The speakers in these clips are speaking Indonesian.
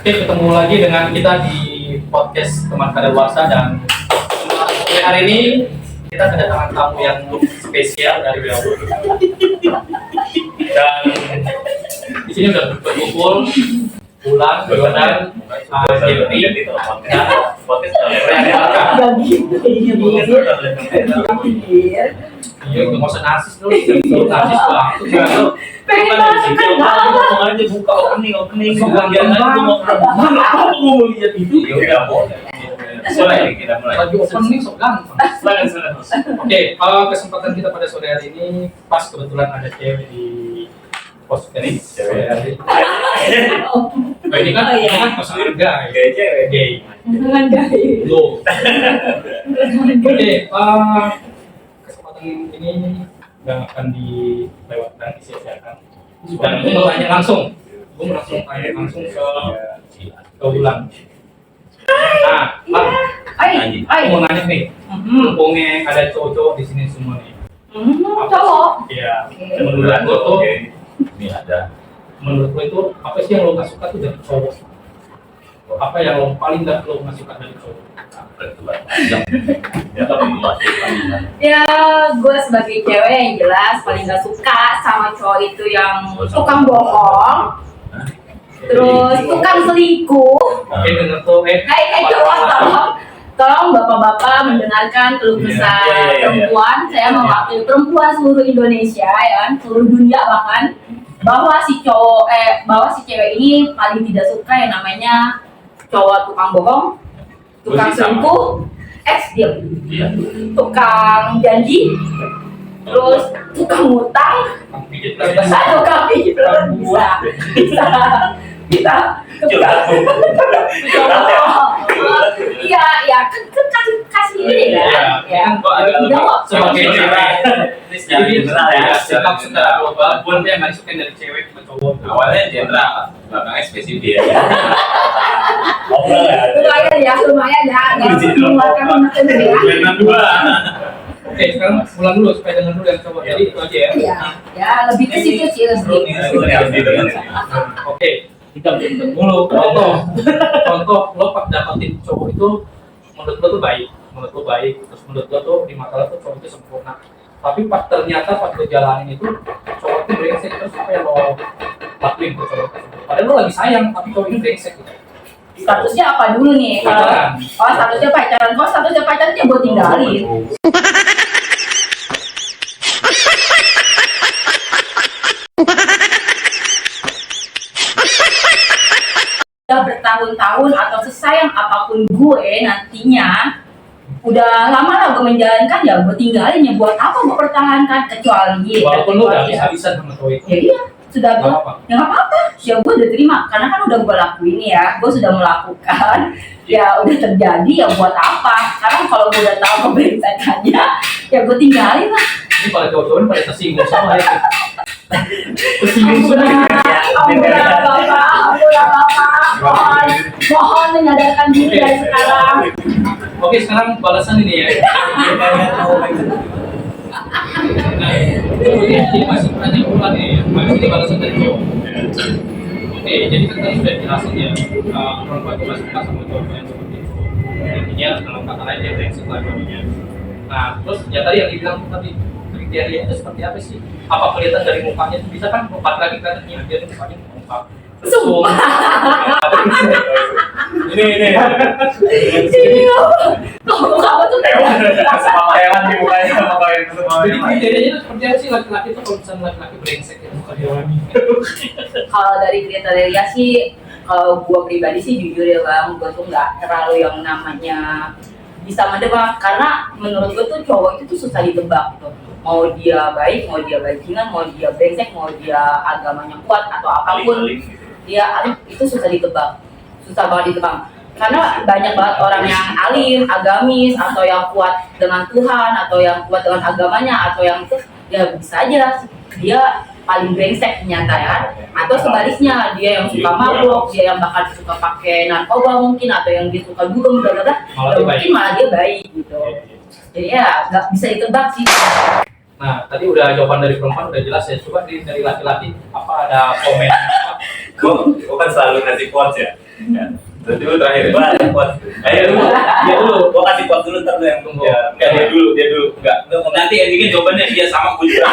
Oke, ketemu lagi dengan kita di podcast teman kadaluarsa dan hari ini kita kedatangan tamu yang spesial dari Beliau. Dan di sini udah berkumpul Bulan, Jordan, Jeffrey, dan iya, nggak usah narsis dulu, narsis banget. Pengen banget ngomong aja buka opening bagian aja gue mau lihat itu ya udah boleh. Mulai kita mulai. Lagi opening sok ganteng. Oke, kesempatan kita pada sore hari ini pas kebetulan ada cewek di pos ini. Cewek. Ini kan pas harga, gay. dengan gay. Lo. Oke, kesempatan ini nggak akan dilewatkan disia-siakan. Dan gue mau tanya langsung, gue mau langsung tanya langsung ke Bulan. Nah, Bang, aku mau nanya nih, mumpungnya ada cowok-cowok di sini semua nih. Cowok. Iya. Menurut lo tuh, Ini ada. menurut lo itu apa sih yang lo nggak suka tuh dari cowok? Apa yang lo paling nggak lo nggak suka dari cowok? Ya, gue sebagai cewek yang jelas paling gak suka sama cowok itu yang tukang bohong, terus tukang selingkuh. Oke, denger tuh, Cowok, tolong bapak-bapak mendengarkan keluh kesah perempuan. Saya mewakili perempuan seluruh Indonesia, ya kan, seluruh dunia bahkan, bahwa si cewek ini paling tidak suka yang namanya cowok tukang bohong, tukang selingkuh, tukang janji, terus tukang ngutang, tukang pijit bisa. Iya, kan kasih ini kan, ya. sebagai cewek, Ini secara general ya. sikap secara global, pun yang nggak disukain dari cewek ke cowok. Awalnya general, belakangnya spesifik. Ngobrol ya. Lumayan ya, mengeluarkan unek ya. Oke, sekarang pulang dulu supaya dengar dulu yang cowok. Jadi itu aja ya. Iya, ya lebih ke situ sih lebih. Oke, kita bentuk dulu. Contoh, lo pas dapetin cowok itu menurut lo tuh baik, terus menurut lo tuh di mata lo tuh cowok itu sempurna. Tapi pas ternyata pas lo jalanin itu cowok itu brengsek, terus apa yang lo lakuin ke cowok tersebut? Padahal lo lagi sayang, tapi cowok ini brengsek gitu. Statusnya apa dulu nih? Pacaran. Statusnya pacaran. Kalau statusnya pacaran ya buat tinggalin. Udah bertahun-tahun atau sesayang apapun gue nantinya, udah lama lah gue menjalankan, ya gue tinggalin, ya buat apa gue pertahankan, kecuali Walaupun lo udah habis-habisan sama cowok itu. ya iya, sudah Nggak apa-apa. ya nggak apa-apa, ya gue udah terima karena kan udah gue lakuin ya, gue sudah melakukan, ya udah terjadi, ya buat apa? Sekarang kalau gue udah tahu keberengsekannya, ya gue tinggalin lah. Ini pada cowok-cowok pada tersinggung sama ya. Tersinggung semua. Ampun bapak, mohon menyadarkan diri dari sekarang. Oke, sekarang balasan ini ya. Nah, ini masih tanya ulang ya. Ini balasan dari cowok. Oke, jadi kan tadi sudah jelasin ya, perempuan itu masih suka sama cowok yang seperti itu. Intinya dalam kata lain dia brengsek lah cowoknya. Nah, terus ya tadi yang dibilang tadi kriteria itu seperti apa sih? Apa kelihatan dari mukanya? Bisa kan lagi katanya dia mukanya muka. Sumpah. Ini. Kamu tuh Sama hewan di mukanya sama kayak semua. Jadi kriterianya itu seperti apa sih laki-laki itu kalau misalnya laki-laki brengsek ya muka dia wangi? kalau dari kriteria sih, kalau gue pribadi sih jujur ya bang, gue tuh nggak terlalu yang namanya bisa mendebak, karena menurut gue tuh cowok itu tuh susah ditebak gitu. Mau dia baik, mau dia bajingan, mau dia brengsek, mau dia agamanya kuat atau apapun, dia itu susah ditebak, susah banget ditebak. Karena banyak banget orang yang alim, agamis, atau yang kuat dengan Tuhan, atau yang kuat dengan agamanya, atau yang itu ya bisa aja dia paling brengsek ternyata ya. Atau sebaliknya, dia yang suka mabuk, dia yang bakal suka pakai narkoba mungkin, atau yang dia suka dugem, ya mungkin malah dia baik gitu. Jadi ya nggak bisa ditebak sih. Nah, tadi udah jawaban dari perempuan udah jelas ya. Coba dari laki-laki apa ada komen? Gue kan selalu ngasih quotes ya. Berarti lu terakhir ya? Ayo lu, dia dulu. Gua kasih pot dulu ntar lu yang tunggu. Enggak, dia dulu. Enggak. Nanti endingnya jawabannya dia sama gue juga.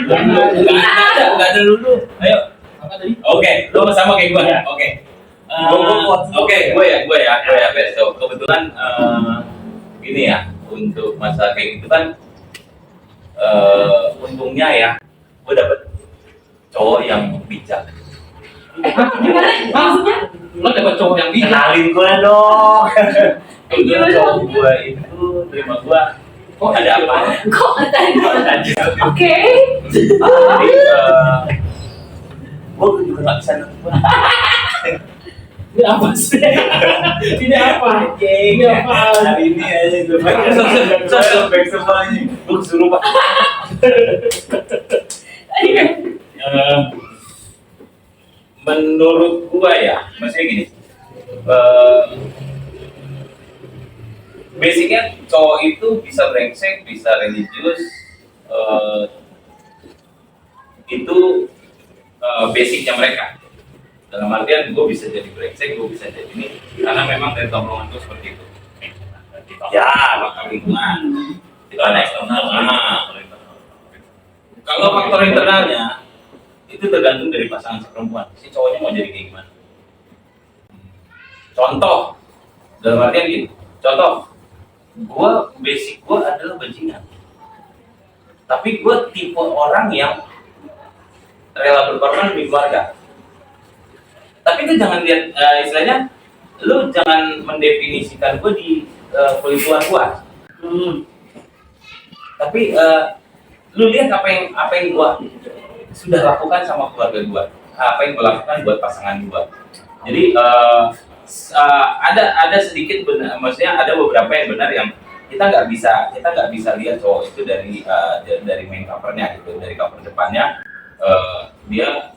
Enggak ada dulu. Ayo. Apa tadi? Oke, lu sama kayak gua. Oke. Oke, gue ya, besok. Kebetulan gini ya, untuk masalah kayak gitu kan, untungnya ya, gue dapet cowok yang bijak. Gimana maksudnya? Lo dapat cowok yang bijak. Kenalin gue dong. Gimana Cowok maksudnya? gue itu terima gue. Oh, Ada apa? Kok tadi? Oke. Jadi, gue juga nggak bisa nonton. Ini apa sih? Ini apa? Ini apa? Hari ini aja gue back semuanya. Gue kesurupan. Menurut gua ya, maksudnya gini, basicnya cowok itu bisa brengsek, bisa religius, itu basicnya mereka. Dalam artian gue bisa jadi brengsek, gue bisa jadi ini, karena memang dari tongkrongan itu seperti itu. Ya, faktor lingkungan. Kita eksternal. Kalau faktor internalnya itu tergantung dari pasangan si perempuan. Si cowoknya mau jadi kayak gimana? Contoh, dalam artian gini. Contoh, basic gue adalah bajingan. Tapi gue tipe orang yang rela berkorban demi keluarga. Tapi itu jangan lihat, istilahnya, lu jangan mendefinisikan gue di pelituan gue. Tapi lu lihat apa yang gue sudah lakukan sama keluarga gue, apa yang gue lakukan buat pasangan gue. Jadi ada sedikit benar, maksudnya ada beberapa yang benar yang kita nggak bisa lihat cowok itu dari main covernya gitu, dari cover depannya. Dia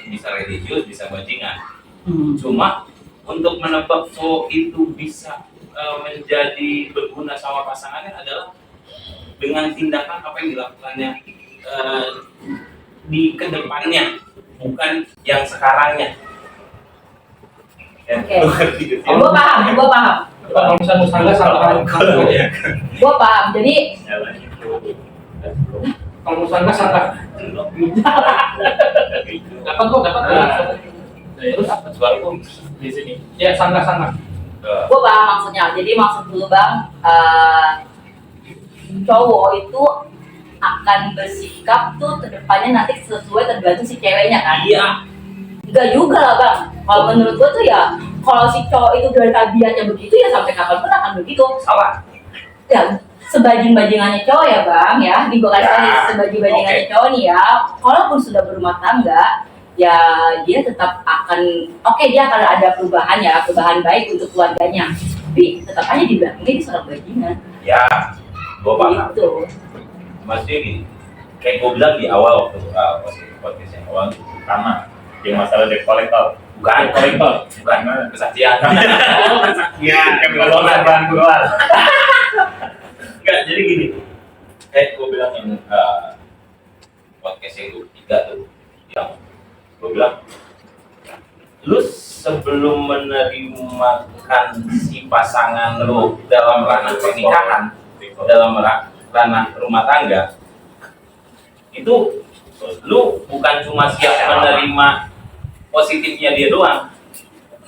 bisa religius, bisa bajingan. Cuma untuk menebak cowok itu bisa menjadi berguna sama pasangannya adalah dengan tindakan apa yang dilakukannya di kedepannya, bukan yang sekarangnya. Oke. Gue paham. Kalau misalnya Mustangga sama kamu, Gue paham. Jadi kalau Mustangga sama dapat. Terus apa suara pun di sini? Ya sangka. gue paham maksudnya. Jadi maksud dulu bang, cowok itu akan bersikap tuh kedepannya nanti sesuai tergantung si ceweknya kan? Iya. Enggak juga lah bang. Kalau menurut gue tuh ya, kalau si cowok itu dari tabiatnya begitu ya sampai kapanpun akan begitu. Salah. Ya sebajing-bajingannya cowok ya bang ya, di gue kasih sebajing-bajingannya cowok nih ya. Walaupun sudah berumah tangga, ya dia tetap akan dia akan ada perubahan baik untuk keluarganya. Tapi tetap aja dibilangnya dia seorang bajingan. Ya, gue paham. Gitu. Maksudnya gini, kayak gue bilang di awal waktu podcast yang awal pertama, yang masalah debt collector. Bukan kesaksian. Kesaksian. Enggak, jadi gini. Kayak gue bilang yang podcast yang ketiga tuh, yang gue bilang, lu sebelum menerima si pasangan lu dalam ranah pernikahan, dalam ranah rumah tangga, itu lu bukan cuma siap menerima positifnya dia doang,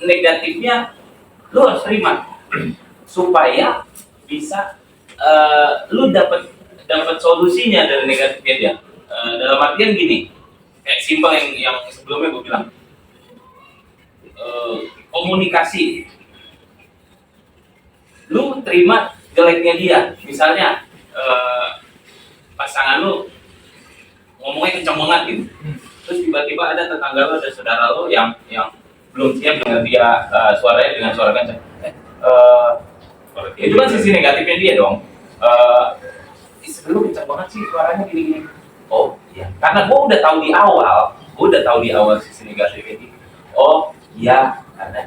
negatifnya lu harus terima supaya bisa lu dapat solusinya dari negatifnya dia. Dalam artian gini, kayak simpel yang sebelumnya gue bilang, komunikasi. Lu terima jeleknya dia, misalnya pasangan lu ngomongnya kenceng banget gitu, terus tiba-tiba ada tetangga lu, ada saudara lu yang belum siap dengan dia suaranya dengan suara kenceng. Itu kan sisi negatifnya dia dong. Lu kenceng banget sih suaranya gini-gini. Oh iya, karena gue udah tahu di awal sisi negatifnya dia. Oh iya, karena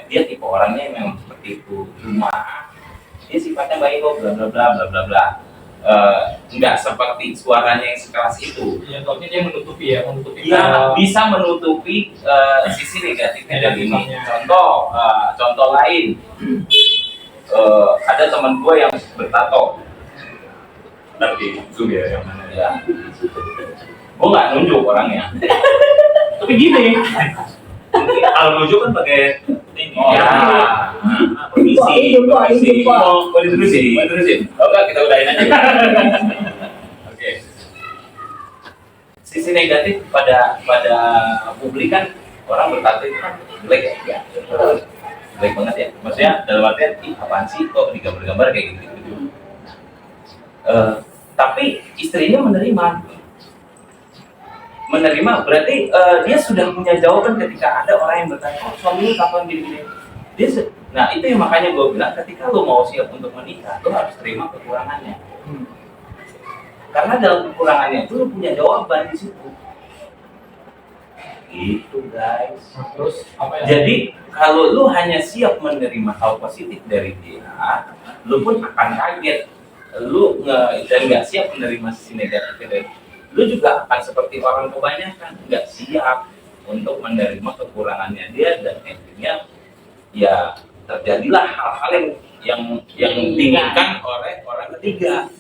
dia tipe orangnya memang seperti itu. Cuma dia sifatnya baik kok, bla bla bla bla bla bla. nggak seperti suaranya yang sekeras itu. Ya, soalnya dia menutupi Dia bisa menutupi sisi negatifnya dari ini. Negatifnya. Contoh lain, ada teman gue yang bertato. Tapi zoom ya yang mana ya? Gue nggak nunjuk orangnya. Tapi gini, kalau nunjuk kan pakai ini. Oh, Ya, permisi. Mau diterusin. Oke, kita udahin aja. Oke. Sisi negatif pada publik kan orang bertato itu kan jelek ya. Jelek banget ya. Maksudnya dalam artian, apaan sih kok digambar-gambar kayak gitu. Tapi istrinya menerima berarti dia sudah punya jawaban ketika ada orang yang bertanya, suami lu kapan gini-gini. Nah itu yang makanya gue bilang ketika lu mau siap untuk menikah, lu harus terima kekurangannya. Karena dalam kekurangannya itu lu punya jawaban di situ. Gitu guys. Terus apa ya? Jadi kalau lu hanya siap menerima hal positif dari dia, lu pun akan kaget. Lu nggak siap menerima sisi negatif dari, lu juga akan seperti orang kebanyakan nggak siap untuk menerima kekurangannya dia, dan akhirnya ya terjadilah hal-hal yang diinginkan oleh orang ketiga.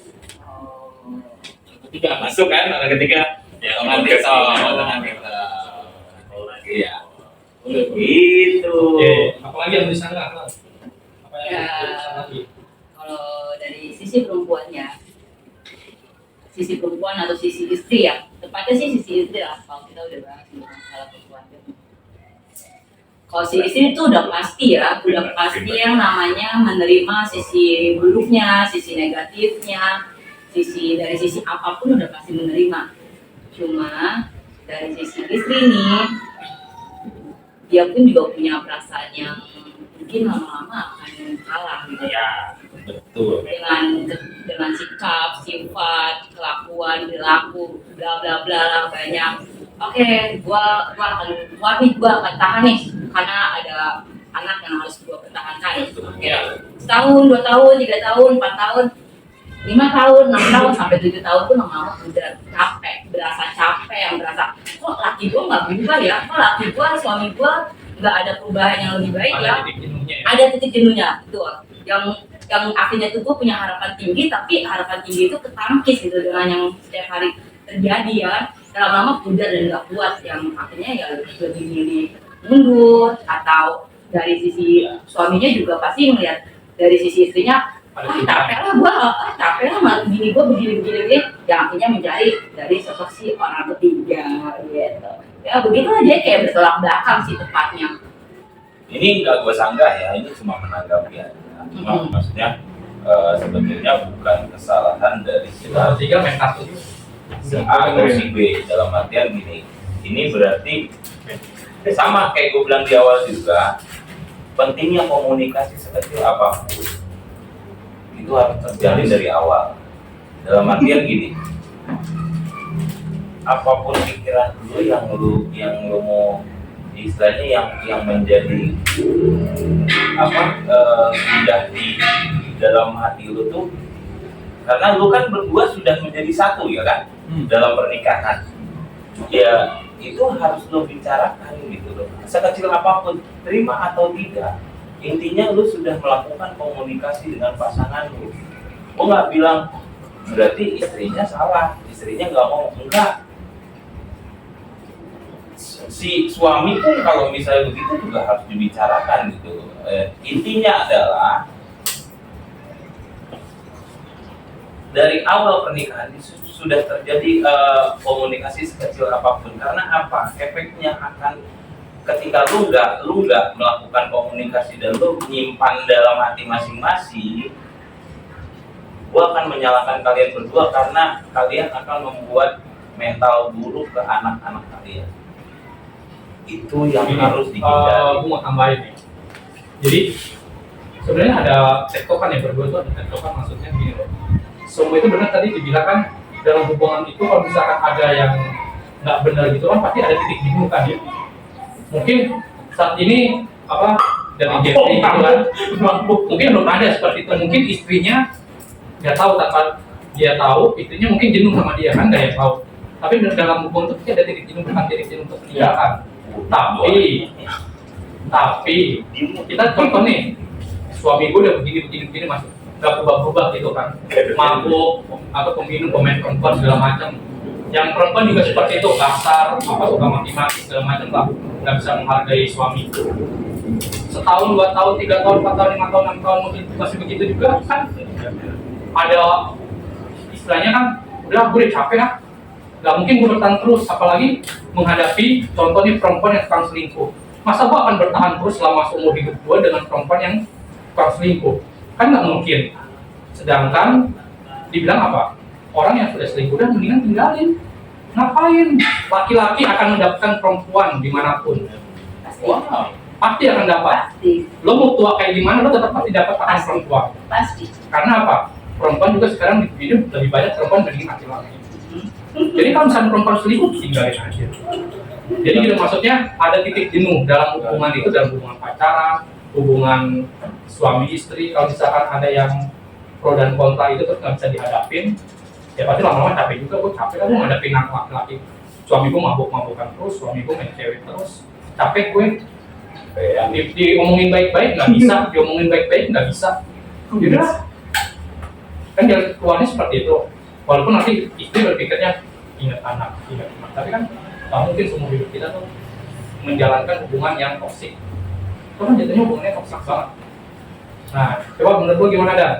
Ketiga masuk kan orang ketiga ya orang ketiga. Iya. Gitu. Apalagi yang bisa nggak? Apa yang bisa lagi? Kalau dari sisi perempuannya, sisi perempuan atau sisi istri ya, tepatnya sih sisi istri lah. Kalau kita udah bahas tentang masalah perempuan, kalau si istri itu udah pasti yang namanya menerima sisi buruknya, sisi negatifnya, dari sisi apapun udah pasti menerima. Cuma dari sisi istri nih, dia pun juga punya perasaan yang mungkin lama-lama akan kalah gitu Ya, betul. dengan sikap, sifat, kelakuan, perilaku, bla bla bla lah banyak. Oke, gua akan tahan nih karena ada anak yang harus gua pertahankan. Oke, setahun, 2 tahun, 3 tahun, 4 tahun, 5 tahun, 6 tahun, sampai 7 tahun pun lama-lama udah berasa kok laki gua nggak berubah ya, kok laki gua, suami gua nggak ada perubahan yang lebih baik ya. Ada titik jenuhnya, betul. Yang akhirnya tuh gue punya harapan tinggi, tapi harapan tinggi itu ketangkis gitu dengan yang setiap hari terjadi ya. Lama-lama pudar dan nggak kuat, yang akhirnya ya lebih milih mundur. Atau dari sisi suaminya juga pasti melihat dari sisi istrinya, capek lah malah begini yang akhirnya mencari dari sosok si orang ketiga gitu. Ya begitu aja, kayak bertolak belakang sih tepatnya. Ini nggak gue sanggah ya, ini cuma menanggapi aja. Cuma maksudnya sebenarnya bukan kesalahan dari kita tiga main kartu si A atau si B, dalam artian gini. Ini berarti sama kayak gue bilang di awal juga, pentingnya komunikasi sekecil apapun itu harus terjalin dari awal. Dalam artian gini, apapun pikiran lu yang lu mau istilahnya yang menjadi sudah di dalam hati lu tuh, karena lu kan berdua sudah menjadi satu ya kan dalam pernikahan, ya itu harus lu bicarakan gitu loh, sekecil apapun, terima atau tidak, intinya lu sudah melakukan komunikasi dengan pasangan lu. Gua nggak bilang berarti istrinya salah, istrinya nggak mau, enggak. Si suami pun kalau misalnya begitu juga harus dibicarakan gitu. Intinya adalah dari awal pernikahan sudah terjadi komunikasi sekecil apapun. Karena apa? Efeknya akan ketika lu nggak melakukan komunikasi dan lu menyimpan dalam hati masing-masing, gua akan menyalahkan kalian berdua karena kalian akan membuat mental buruk ke anak-anak kalian. Itu yang harus dihindari. Aku mau tambahin nih. Jadi sebenarnya ada tektokan ya, berdua itu ada tektokan, maksudnya gini loh. Semua itu benar tadi dibilang kan, dalam hubungan itu kalau misalkan ada yang nggak benar gitu kan pasti ada titik jenuh kan ya. Mungkin saat ini dari Jeffrey gitu kan, mungkin belum ada seperti itu. Mungkin istrinya nggak tahu tanpa dia tahu istrinya mungkin jenuh sama dia kan, dia tahu. Tapi dalam hukum itu ada titik jenuh, bukan titik jenuh untuk meninggalkan. Tapi kita contoh nih, suami gue udah begini masuk, nggak berubah gitu kan, mabuk atau pemain perempuan segala macam. Yang perempuan juga seperti itu, kasar, suka maki-maki segala macam lah, nggak bisa menghargai suami. Setahun, 2 tahun, 3 tahun, 4 tahun, 5 tahun, 6 tahun mungkin masih begitu juga kan. Ada istilahnya kan, udah gue udah capek lah, nggak mungkin gue bertahan terus, apalagi menghadapi contohnya perempuan yang tukang selingkuh. Masa gue akan bertahan terus selama seumur hidup gue dengan perempuan yang tukang selingkuh? Kan nggak mungkin. Sedangkan dibilang apa? Orang yang sudah selingkuh dan mendingan tinggalin. Ngapain? Laki-laki akan mendapatkan perempuan dimanapun. Wow. Pasti akan dapat. Pasti. Lo mau tua kayak gimana, lo tetap pasti dapat akan perempuan. Pasti. Karena apa? Perempuan juga sekarang di hidup lebih banyak perempuan dibanding laki-laki. Jadi kalau misalnya perempuan selingkuh, tinggalin aja. Jadi gitu, maksudnya ada titik jenuh dalam hubungan itu, dalam hubungan pacaran, hubungan suami istri. Kalau misalkan ada yang pro dan kontra itu terus nggak bisa dihadapin, ya pasti lama-lama capek juga. Gue capek kan gue ngadepin laki-laki. Suami gue mabuk-mabukan terus, suami gue main cewek terus. Capek gue. Diomongin baik-baik nggak bisa, diomongin baik-baik nggak bisa. Udah. Kan jalan keluarnya seperti itu. Walaupun nanti istri berpikirnya ingat anak, tapi kan nggak mungkin semua hidup kita tuh menjalankan hubungan yang toksik. Itu kan jadinya hubungannya toksik banget. Nah, coba menurut lu gimana, Dan?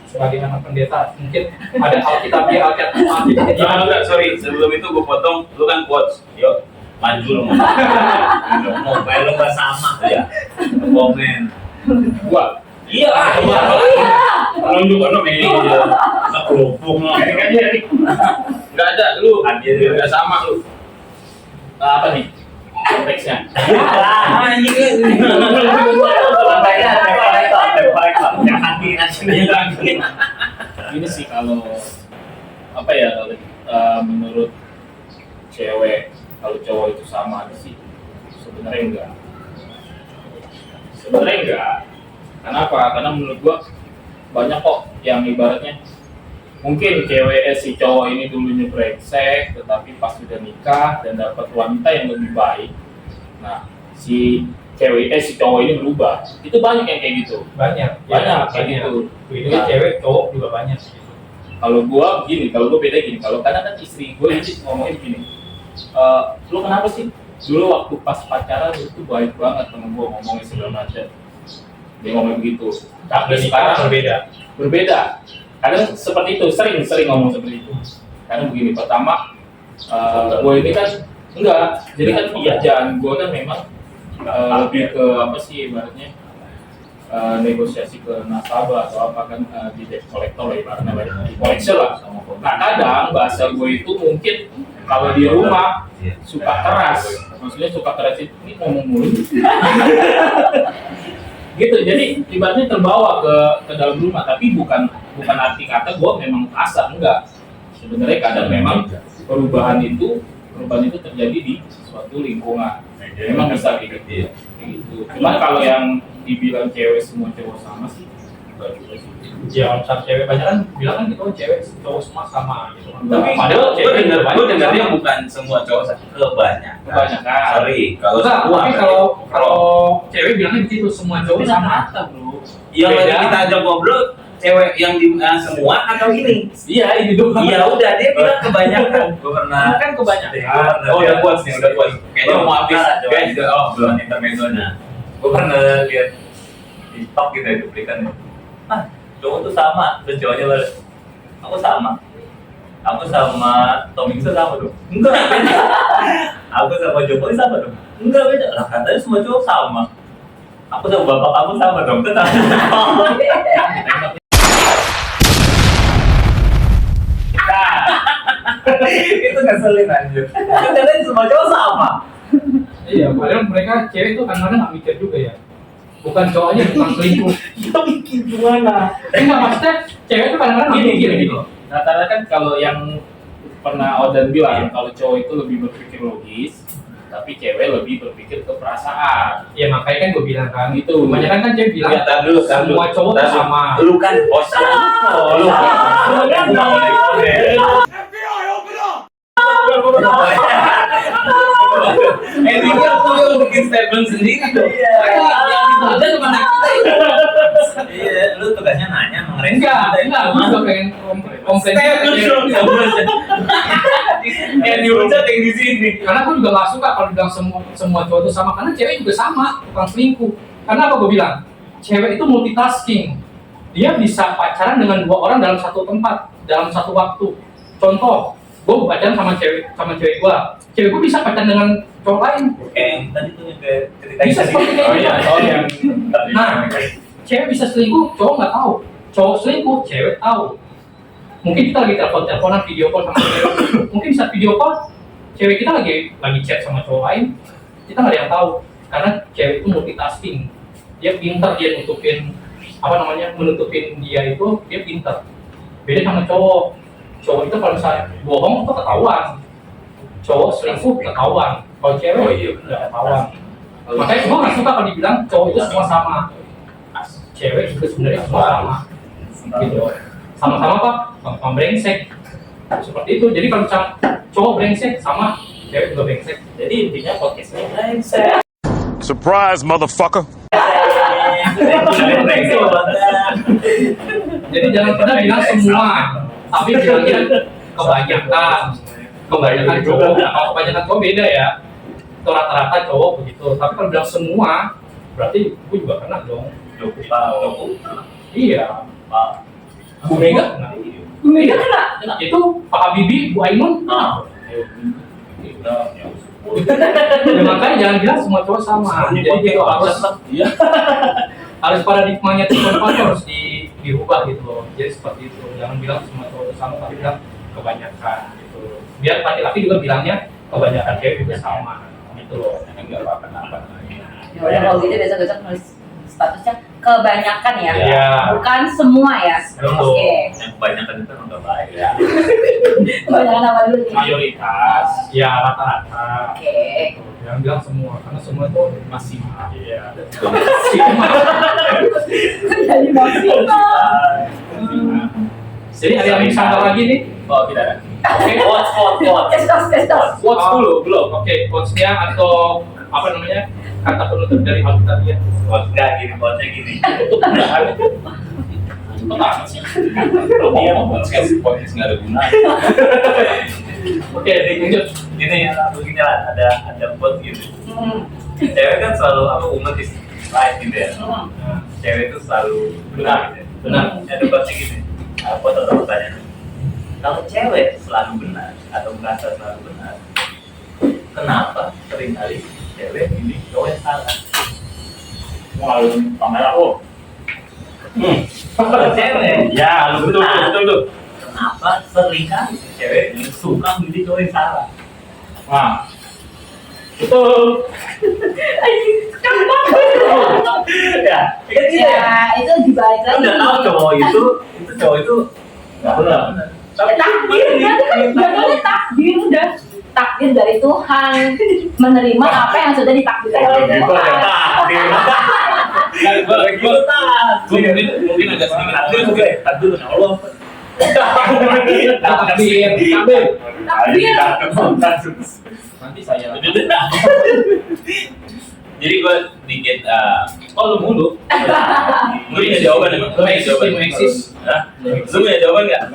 Sebagai anak pendeta, mungkin ada Alkitabiah. Enggak, sorry, sebelum itu gue potong, lu kan quotes, yuk maju lu. Mobile lu gak sama ya, komen. Gua, iya. Kalau lu kan media, nggak kerupuk lah. Nggak ada, lu hadir nggak sama lu. Apa nih? Konteksnya. Ini sih kalau apa ya, menurut cewek kalau cowok itu sama sih sebenarnya enggak. Kenapa? Karena menurut gua banyak kok yang ibaratnya mungkin si cowok ini dulunya brengsek, tetapi pas sudah nikah dan dapat wanita yang lebih baik, nah si cowok ini berubah. Itu banyak yang kayak gitu. Banyak Kayak gitu. Itu cewek, cowok juga banyak. Kalau gua gini, kalau gua beda gini. Kalau kadang kan istri gua ini ngomongin gini, lu kenapa sih? Dulu waktu pas pacaran lu tuh baik banget sama gua, ngomongin segala macam. Dia ngomong begitu. Tapi sekarang berbeda. Kadang seperti itu, sering ngomong seperti itu. Karena begini, pertama, gue ini kan enggak, jadi kan pekerjaan gue kan memang lebih ke apa sih ibaratnya negosiasi ke nasabah atau apa kan, di debt collector lah ibaratnya, di collection lah. Nah kadang bahasa gue itu mungkin kalau di rumah suka keras, maksudnya suka keras itu ini ngomong mulu. Gitu, jadi ibaratnya terbawa ke dalam rumah, tapi bukan arti kata gue memang kasar, enggak. Sebenarnya kadang memang perubahan itu terjadi di suatu lingkungan. Memang bisa gitu. Cuman kalau yang dibilang cewek semua cowok sama sih, enggak juga sih. Ya, kalau cewek banyak kan bilang kan gitu, cewek cowok semua sama gitu. Tapi padahal gue dengarnya bukan semua cowok, kebanyakan. Sorry, kalau semua. Tapi kalau cewek bilangnya begitu, semua cowok sama. Bro. Yang lagi kita ajak ngobrol, cewek yang di semua atau ini? Iya, ini doang. Iya udah, dia bilang kebanyakan. Gue pernah. Kan kebanyakan. Udah puas nih, udah puas. Kayaknya mau habis. Guys, belum intermezzonya. Gue pernah lihat di TikTok gitu ya, cuplikannya. Cowok tuh sama, terus cowoknya balik, aku sama Tommy sama dong. Enggak, beda. Aku sama Jokowi sama dong. Enggak, beda. Lah katanya semua cowok sama. Aku sama bapak kamu sama dong, tetap. Itu ngeselin anjir. Katanya semua cowok sama. Iya, padahal mereka cewek itu kadang-kadang nggak mikir juga ya. Bukan cowoknya tukang selingkuh. Kita mikir gimana? Enggak, maksudnya cewek itu kadang-kadang nggak mikir gitu. Rata-rata kan kalau yang pernah Odan bilang, kalau cowok itu lebih berpikir logis, tapi cewek lebih berpikir ke perasaan. Ya makanya kan gue bilang kan Gitu. kebanyakan kan cewek bilang Ya, tar dulu. semua cowok tuh sama. Lu kan bos ya. Lu kan ini kan tuh yang bikin statement sendiri dong. Yang dibaca cuma kita itu. Iya, lu tugasnya nanya mengenai Enggak, gue juga pengen komplain. Yang diucap yang di sini. Karena gue juga gak suka kalau bilang semua cowok itu sama, karena cewek juga sama, tukang selingkuh. Karena apa gue bilang? Cewek itu multitasking. Dia bisa pacaran dengan 2 orang dalam satu tempat, dalam satu waktu. Contoh, gue pacaran sama cewek gue. Cewek gue bisa pacaran dengan cowok lain. Kayak tadi tuh yang kayak cerita Bisa seperti kayak gitu. yang Nah, cewek bisa selingkuh, cowok nggak tahu. Cowok selingkuh, cewek tahu. Mungkin kita lagi teleponan, video call sama cewek. Mungkin bisa video call, cewek kita lagi chat sama cowok lain. Kita nggak ada yang tahu. Karena cewek itu multitasking. Dia pintar, dia menutupin dia itu, dia pintar. Beda sama cowok. Cowok itu kalau misalnya bohong itu ketahuan. Cowok selingkuh ketahuan. Kalau cewek Oh, iya, benar. nggak ketahuan. Makanya gue nggak suka kalau dibilang cowok itu semua sama. Cewek juga sebenarnya semua sama. Gitu. Sama-sama apa? Sama brengsek. Seperti itu. Jadi kalau misalnya cowok brengsek sama cewek juga brengsek. jadi intinya podcast ini brengsek. Surprise, motherfucker. Jadi jangan pernah bilang semua, tapi bilangnya kebanyakan. Kebanyakan cowok, kalau kebanyakan cowok beda ya. Itu rata-rata cowok begitu. Tapi kalau bilang semua, berarti gue juga kena dong. Iya. Bu Mega kena. Bu Mega kena. Itu Pak Habibie, Bu Ainun. Ya, makanya jangan bilang semua cowok sama. Jadi gitu harus paradigmanya tuh harus dirubah gitu loh. Jadi seperti itu. Jangan bilang semua cowok sama, tapi bilang kebanyakan gitu. Biar laki-laki juga bilangnya kebanyakan cewek juga sama gitu loh. Enggak apa-apa. Ya udah kalau gitu besok-besok nulis statusnya kebanyakan ya. Iya. Bukan semua ya. Betul. Oke. Yang kebanyakan itu nggak baik ya. Kebanyakan apa dulu nih? Mayoritas. Ya rata-rata. Oke. Jangan bilang semua, karena semua itu masih Iya. Jadi maksimal. Jadi ada yang bisa lagi nih? Oh, tidak ada. Oke. Testos. Quotes dulu, belum? Oke, quotes-nya atau apa namanya? Kata penutup dari Alkitabia. Enggak gini, bosnya gini. Dia podcast nggak ada guna. Oke, lanjut. Gini ya, begini lah, ada quote gitu. Cewek kan selalu woman is right gitu ya. Cewek itu selalu benar gitu. Benar. Ada quote gini. Quote atau pertanyaan. Kalau cewek selalu benar atau merasa selalu benar, kenapa seringkali cewek ini cowok yang salah? Malu kamera Kalau cewek, Ya, lu betul. kenapa seringkali cewek ini suka milih cowok yang salah? Nah, betul. Ya, kan gitu ya. Ya, itu dibalik Kan lagi. udah tahu cowok itu cowok itu nggak benar. Ya, takdir, berarti kan jadinya takdir udah takdir dari Tuhan menerima apa yang sudah ditakdirkan oleh Tuhan. Mungkin agak sedikit Takdir Allah. Takbir. Nanti saya. Jadi gue dikit Oh, lu mulu. lu punya jawaban emang? Lu eksis. Hah? Lu punya jawaban nggak?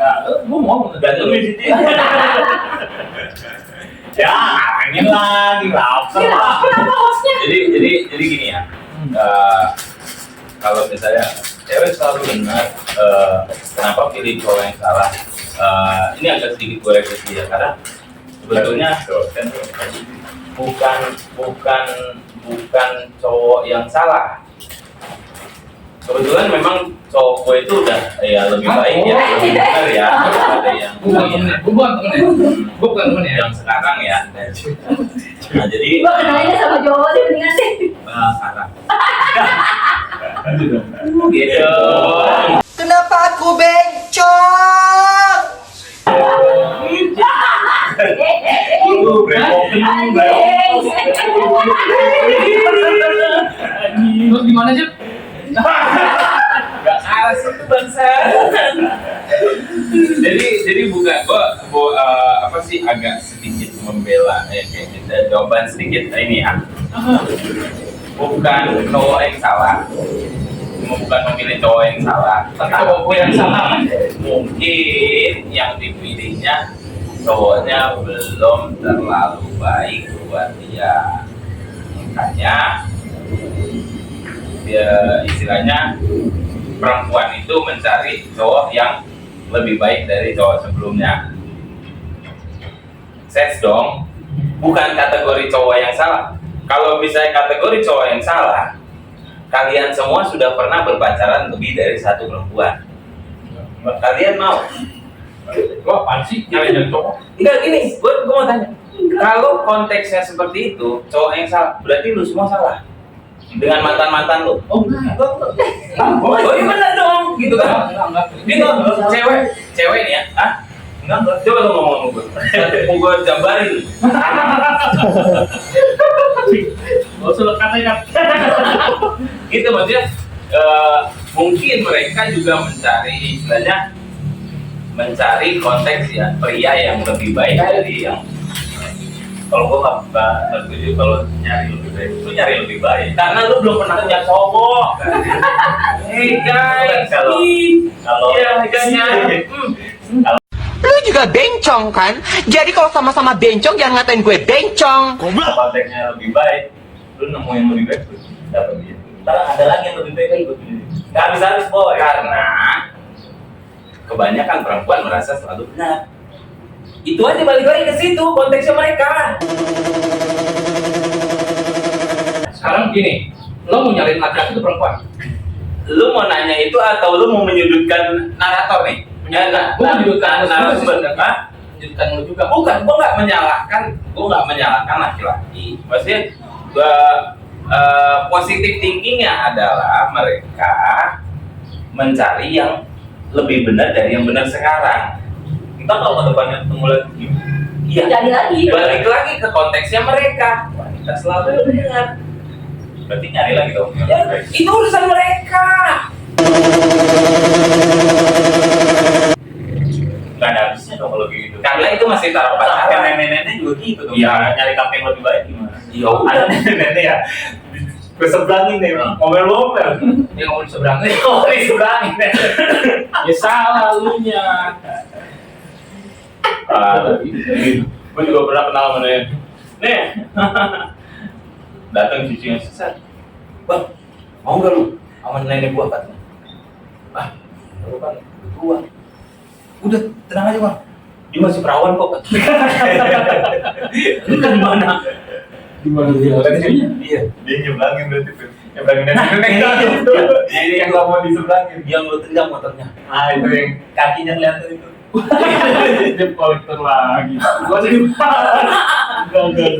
Gua mau Gantung di sini. Ya, ini lagi lapar. Kenapa hostnya? Jadi gini ya. Kalau misalnya cewek selalu benar, kenapa pilih cowok yang salah? Ini agak sedikit gue revisi ya, karena sebetulnya bukan cowok yang salah. Kebetulan memang cowok gue itu udah ya lebih baik ya, lebih benar ya daripada yang bukan temen ya. yang sekarang ya. Nah jadi Gua kenalinnya sama Jawa sih mendingan sih. sekarang gitu. Kenapa aku bencong? Itu brewok. Anjing. Terus gimana sih? Gak kalah itu bangsa. jadi bukan apa sih agak sedikit membela kayak kita jawaban sedikit ini ya. Bukan cowok yang salah, bukan memilih cowok yang salah, Cowok yang salah. mungkin yang dipilihnya cowoknya belum terlalu baik buat dia, makanya dia istilahnya perempuan itu mencari cowok yang lebih baik dari cowok sebelumnya. Sets dong, bukan kategori cowok yang salah. Kalau misalnya kategori cowok yang salah, kalian semua sudah pernah berpacaran lebih dari satu perempuan. Kalian mau? Gua apaan sih nyari cowok? Enggak gini, gue mau tanya. Kalau konteksnya seperti itu, cowok yang salah, berarti lu semua salah dengan mantan lu. Oh enggak. Oh iya benar dong, gitu kan? Enggak. Gitu, cewek nih ya, Enggak. Coba lu ngomong sama gue. Mau gue jabarin. Gak usah katanya. Gitu maksudnya, mungkin mereka juga mencari konteks ya pria yang lebih baik dari yang. Kalau gue nggak setuju kalau nyari lebih baik, lu nyari lebih baik. Karena lu belum pernah punya cowok. Hey guys, Kalau ya guys, Lu juga bencong kan? Jadi kalau sama-sama bencong jangan ngatain gue bencong. konteksnya lebih baik, lu nemu yang lebih baik, lu dapat dia. Ntar ada lagi yang lebih baik, lu pilih. Nggak habis-habis boy. karena kebanyakan perempuan merasa selalu benar. Itu aja balik lagi ke situ konteksnya mereka. Sekarang gini, lo mau nyariin laki-laki itu perempuan? Lu mau nanya itu atau lu mau menyudutkan narator nih? Gua menyudutkan narasumber. Hah? Menyudutkan lo juga. Bukan, gua nggak menyalahkan laki-laki. Maksudnya positif thinkingnya adalah mereka mencari yang lebih benar dari yang benar sekarang. Kita kalau ke depannya ketemu lagi, Iya. Jadi lagi. Balik lagi ke konteksnya mereka. Wanita selalu benar. berarti nyari lagi dong. Ya, itu urusan mereka. Nggak ada habisnya dong kalau gitu. Karena itu masih taraf Sampai pacaran. nenek-neneknya juga gitu dong. Iya. Nyari kakek yang lebih baik gimana? Ya udah. Ada nenek-nenek ya. Gue seberangin deh, ngomel-ngomel. Dia ngomong seberangnya. Oh, diseberangin deh. Ya salah lu nya. Gue juga pernah kenal sama dia. Nih. Datang cucunya sesat. Bang, mau gak lu sama nenek gua katanya? Ah, lu kan tua. Udah, tenang aja bang. Dia masih perawan kok. Lu kan di mana? Di mana dia? Iya. Dia nyebrangin berarti tuh. Nyebrangin nenek. Ini yang gak mau diseberangin. Yang lu tendang motornya. Ah, itu yang kakinya kelihatan itu. Dia kolektor lagi. Gua jadi Enggak.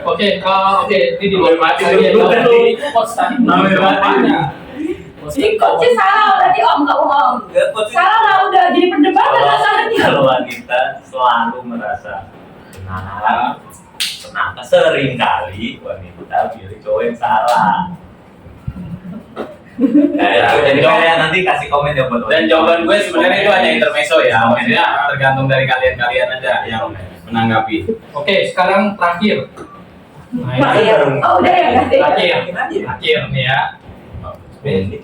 Oke, ini di luar Mati tadi. dulu tadi. Coach tadi. Namanya mati. Ini coachnya salah berarti om nggak om. Salah lah udah jadi perdebatan masalahnya. Kalau wanita selalu merasa benar, ternyata sering kali wanita pilih cowok yang salah. Jadi kalian nanti kasih komen ya buat Dan jawaban gue sebenarnya itu hanya intermezzo ya. Maksudnya tergantung dari kalian aja yang menanggapi. Oke, sekarang terakhir. Nah, Terakhir. Oh udah ya ganti. Terakhir nih ya.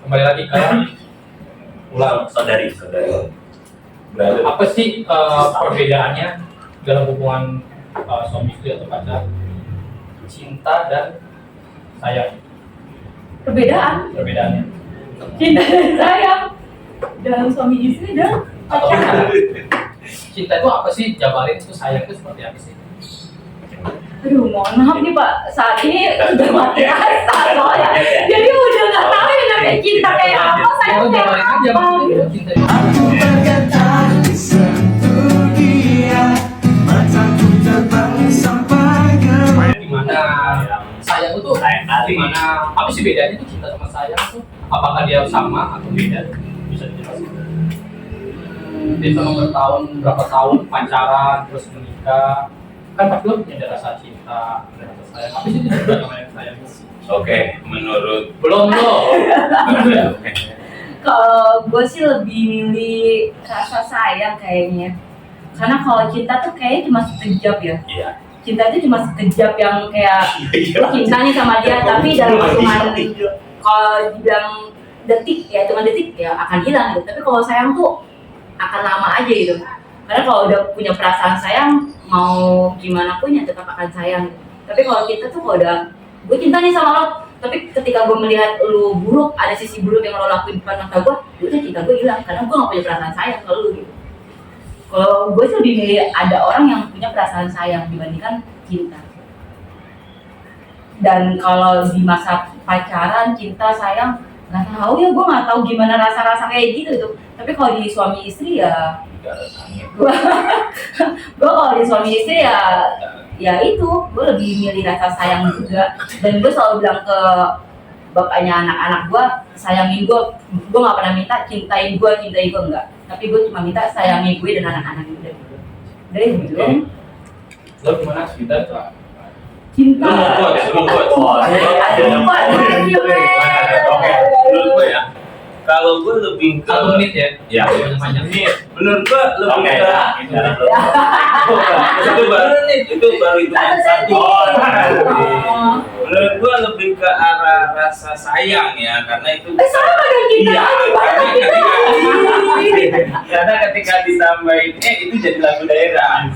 Kembali lagi ke ulang. saudari. Apa sih perbedaannya dalam hubungan suami istri atau pacar? Cinta dan sayang. Perbedaannya. Cinta dan sayang dalam suami istri dan Atau pacaran. cinta itu apa sih? Jabarin itu sayang itu seperti apa sih? Aduh, mohon maaf nih Pak, saat ini udah mati rasa soalnya. Jadi udah nggak tahu yang namanya cinta kayak apa, sayang Kalau kayak jabarin aja apa. maksudnya cinta itu apa? Gimana? Sayang itu Sayang kali. gimana? Apa sih bedanya tuh cinta sama sayang tuh? Apakah dia sama atau beda? Bisa dijelaskan? Dia selama berapa tahun pacaran terus menikah, kan pasti lo punya rasa cinta, ada rasa sayang. Apa sih itu juga namanya sayang sih? Oke, menurut Belum lo. Kalau gue sih lebih milih rasa sayang kayaknya. Karena kalau cinta tuh kayaknya cuma sekejap ya. iya. Cinta itu cuma sekejap yang kayak lo cinta nih sama dia, tapi dalam hitungan kalau dibilang detik ya, cuma detik ya akan hilang gitu. Tapi kalau sayang tuh akan lama aja gitu. Karena kalau udah punya perasaan sayang, mau gimana pun ya tetap akan sayang. Tapi kalau kita tuh kalau udah gue cinta nih sama lo, tapi ketika gue melihat lo buruk, ada sisi buruk yang lo lakuin depan mata gue, udah cinta gue hilang karena gue gak punya perasaan sayang ke lo gitu. Kalau gue sih lebih milih ada orang yang punya perasaan sayang dibandingkan cinta. Dan kalau di masa pacaran, cinta, sayang, nggak tahu ya, gue nggak tahu gimana rasa-rasa kayak gitu tuh. Tapi kalau di suami istri ya, gue kalau di suami istri ya itu gue lebih milih rasa sayang juga. Dan gue selalu bilang ke bapaknya anak-anak gue, sayangin gue nggak pernah minta cintai gue enggak, tapi gue cuma minta sayangi gue dan anak-anak gue. Dari belum Lo gimana cinta tuh? cinta. Oke, menurut gue ya, kalau gue lebih ke 1 menit ya? ya, Panjang nih. menurut gue lebih Oke, ke itu baru hitungan satu. Menurut gua lebih ke arah rasa sayang ya, karena itu Sama dong kita. iya, karena ketika ditambahin itu jadi lagu daerah.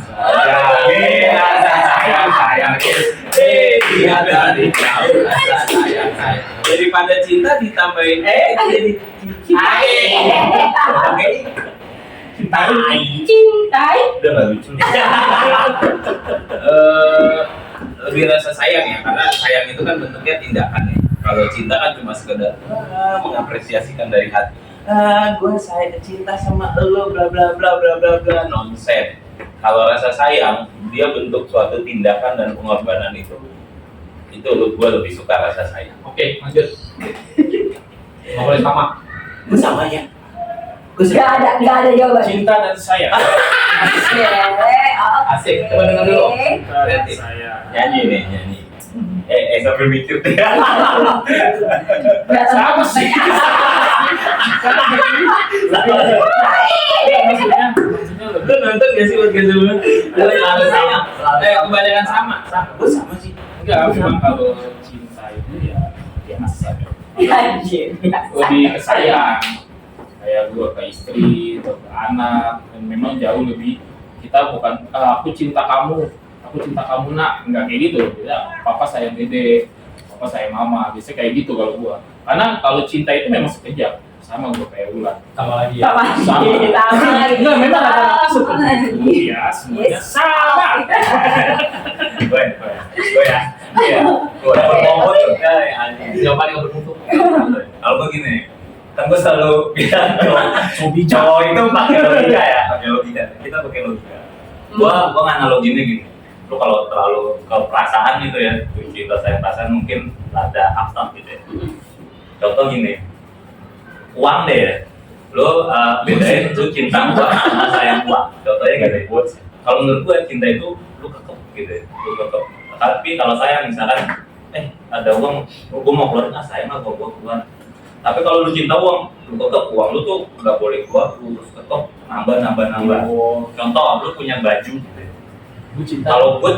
Rasa sayang, lihat dari jauh rasa sayang. Daripada cinta ditambahin itu jadi Cintai. udah nggak lucu. Lebih rasa sayang ya, karena sayang itu kan bentuknya tindakan ya. Kalau cinta kan cuma sekedar mengapresiasikan dari hati. Gue sayang cinta sama lo, bla bla bla bla bla bla, nonsen. Kalau rasa sayang, dia bentuk suatu tindakan dan pengorbanan itu. Itu gue lebih suka rasa sayang. Oke, lanjut. Nggak boleh sama. Gue sama ya. Gak ada jawaban. Cinta dan sayang. Asik. Coba dengar dulu. Berarti nyanyi nih, nyanyi. Sambil mikir. Sama sih. Maksudnya Lu nonton gak sih podcast sebelumnya? Selalu sama. Kebanyakan sama. Gue sama sih. enggak, memang kalau cinta itu ya biasa. Anjir. Lebih ke sayang. Kayak gue ke istri atau ke anak, dan memang jauh lebih kita bukan aku cinta kamu nak, enggak kayak gitu. Ya, papa sayang dede, papa sayang mama, biasanya kayak gitu kalau gue. Karena kalau cinta itu memang sekejap, sama gue kayak Ulan. Sama lagi ya. Sama lagi. Enggak, memang ada Sama lagi. Iya, semuanya sama. Gue ya. Iya. Gue ngomong tuh. Jawaban yang bermutu. Kalau gue gini, kan gue selalu bilang cowok itu pakai logika ya, kita pakai logika. Gua nganaloginnya gini, lu kalau terlalu ke perasaan gitu ya, cinta saya perasaan mungkin ada abstrak gitu ya. Contoh gini, uang deh ya, lu bedain lu cinta uang sama sayang uang. Contohnya gini, kalau menurut gue cinta itu lu kekep gitu ya, lu kekep. Tapi kalau sayang misalkan, ada uang, gue mau keluarin, sayang lah gue keluar. Tapi kalau lu cinta uang, lu tetap uang lu tuh nggak boleh keluar, lu terus tetap nambah. Contoh, lu punya baju gitu ya. Kalau gue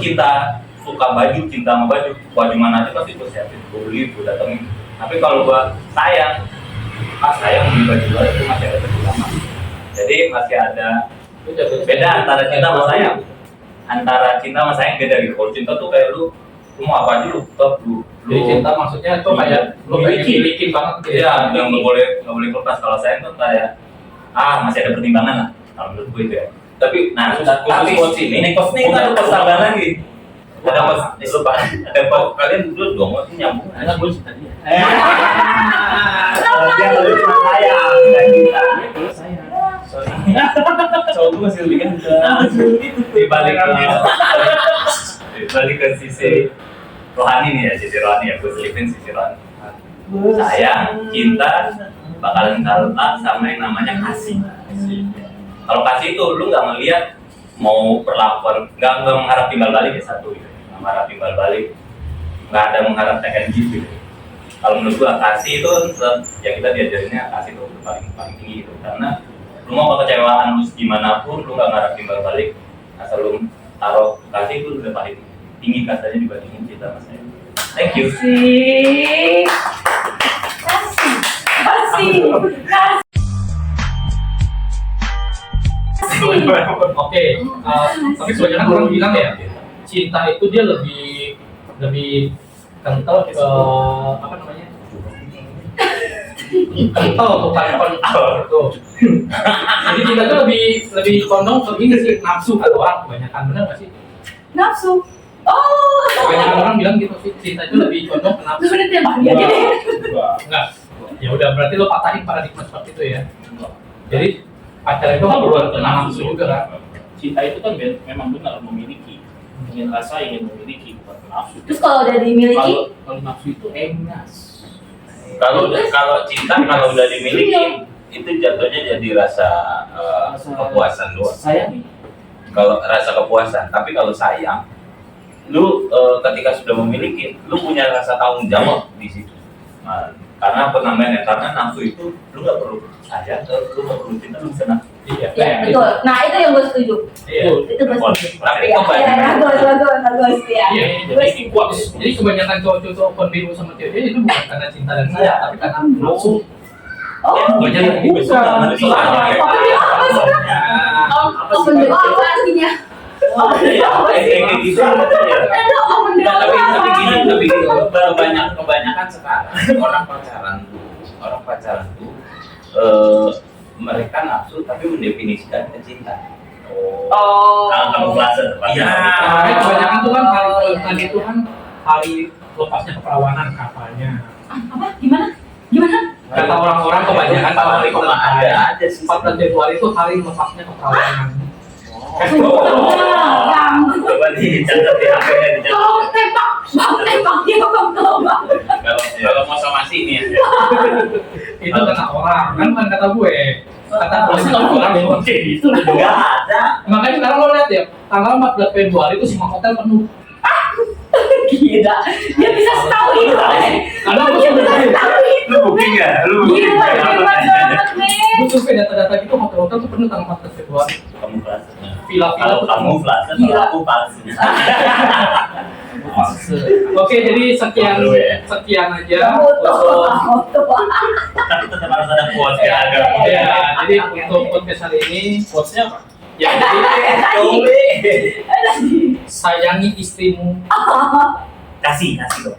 suka baju, cinta sama baju mana aja pasti gue siapin, gue beli, gue datengin. Tapi kalau gue sayang beli baju baru itu masih ada perjuangan. Jadi masih ada beda antara cinta sama sayang. Antara cinta sama sayang beda gitu. Kalau cinta tuh kayak lu mau apa aja lu tetap lu. Jadi cinta maksudnya tuh kayak lu milikin banget gitu. Iya, yang nggak boleh lepas. Kalau sayang tuh kayak masih ada pertimbangan lah. Kalau menurut gue itu ya. Tapi khusus coach ini kita ada persahabatan lagi. Ada kalian dulu dong masih nyambung. Karena gue cinta dia. Dia lebih cuma sayang dan kita. Cowok tuh masih lebih kan. Dibalik ke sisi rohani nih ya, sisi rohani ya, gue selipin sisi rohani. Sayang, cinta, bakalan kalah sama yang namanya kasih. Kalau kasih itu lu nggak ngelihat mau perlakuan nggak mengharap timbal balik ya satu gitu. Nggak mengharap timbal balik, nggak ada mengharap second gift gitu. Kalau menurut gua kasih itu ya kita diajarinnya kasih itu paling paling tinggi gitu, karena lu mau kekecewaan lu gimana pun lu nggak mengharap timbal balik, asal lu taruh kasih itu udah paling tinggi katanya dibandingin kita mas. Thank you. Kasih. Oke, tapi kebanyakan orang bilang ya cinta itu dia lebih kental ke apa namanya? Kental bukan kental itu. Jadi cinta itu lebih condong ke ini sih, nafsu kata orang kebanyakan, benar nggak sih? Nafsu. Oh. Kebanyakan orang bilang gitu sih, cinta itu lebih condong ke nafsu. Lu udah tembak dia gini. Enggak. Ya udah berarti lo patahin paradigma seperti itu ya. Jadi pacar itu bukan kena nafsu juga kan? Cinta itu kan memang benar memiliki, ingin rasa, ingin memiliki, bukan nafsu. Terus kalau udah dimiliki, Kalau nafsu itu engas. Kalau cinta kalau udah dimiliki itu jatuhnya jadi rasa kepuasan doang. Sayang nih. Kalau rasa kepuasan, tapi kalau sayang, lu ketika sudah memiliki, lu punya rasa tanggung jawab di situ. Nah, karena apa namanya? Karena nafsu itu lu nggak perlu sayang, lu nggak perlu cinta, lu senang. Iya. ya betul. Nah itu yang gue setuju. Iya. Itu gue setuju. Tapi Ya, kebanyakan bagus ya. Iya, Gue jadi kuat. Jadi kebanyakan cowok-cowok open biru sama cewek itu bukan karena cinta dan sayang, tapi karena nafsu. Oh, Banyak yang bukan. bisa. apa sih? Open biru apa artinya? kayak gitu. Open biru Tapi gini, apa? tapi gini, kebanyakan sekarang orang pacaran tuh mereka nafsu tapi mendefinisikan cinta. Oh. Kamuflase. Iya. Makanya kebanyakan tuh kan hari itu kan hari lepasnya keperawanan katanya. Apa? Gimana? Kata orang-orang kebanyakan kalau hari ada aja sih. 14 Februari itu hari lepasnya keperawanan. Yang Coba dicatat di HP-nya dicatat. bang tembak dia bang. Kalau mau sama si ini ya. Itu kata orang, kan bukan kata gue. Kata orang itu Nggak ada. Makanya sekarang lo lihat ya, tanggal 14 Februari itu semua hotel penuh. Gila, dia bisa setahu itu. Karena gue Dia sudah bisa setahu itu. Lu booking nggak? Lu booking Gila, nggak? hebat banget, men. gue survei data-data gitu hotel-hotel tuh penuh tanggal 14 Februari. Kamuflase. Villa-villa Kalau tuh penuh. kamuflase, Gila. kalau aku palsu. Oke, jadi sekian aja Foto. untuk Tapi tetap harus ada quotes ya. ya. Jadi untuk podcast hari ini quotes-nya apa? Ya, jadi sayangi istrimu, Kasih dong.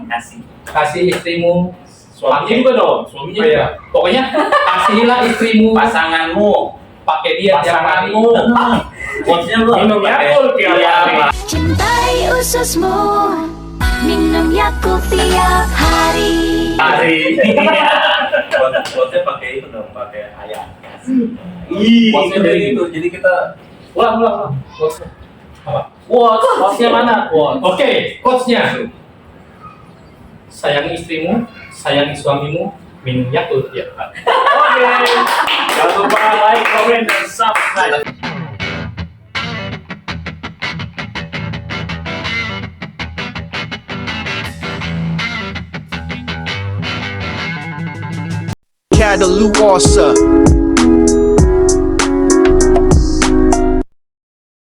Kasih. kasih istrimu, Suaminya juga dong, suaminya oh, iya. Pokoknya kasihilah istrimu, Pasanganmu, pakai dia tiap hari. pasanganmu. Quotesnya lu Minum Yakult tiap hari. Cintai ususmu, minum Yakult tiap hari. Quotesnya pakai itu dong, pakai ayat. Quotesnya dari itu. Jadi kita Ulang. Quotes-nya. Apa? Quotesnya mana? Oke, quotes-nya. Sayangi istrimu, sayangi suamimu, minum Yakult tiap hari. Oke. Jangan lupa like, comment, dan subscribe. Cataluosa.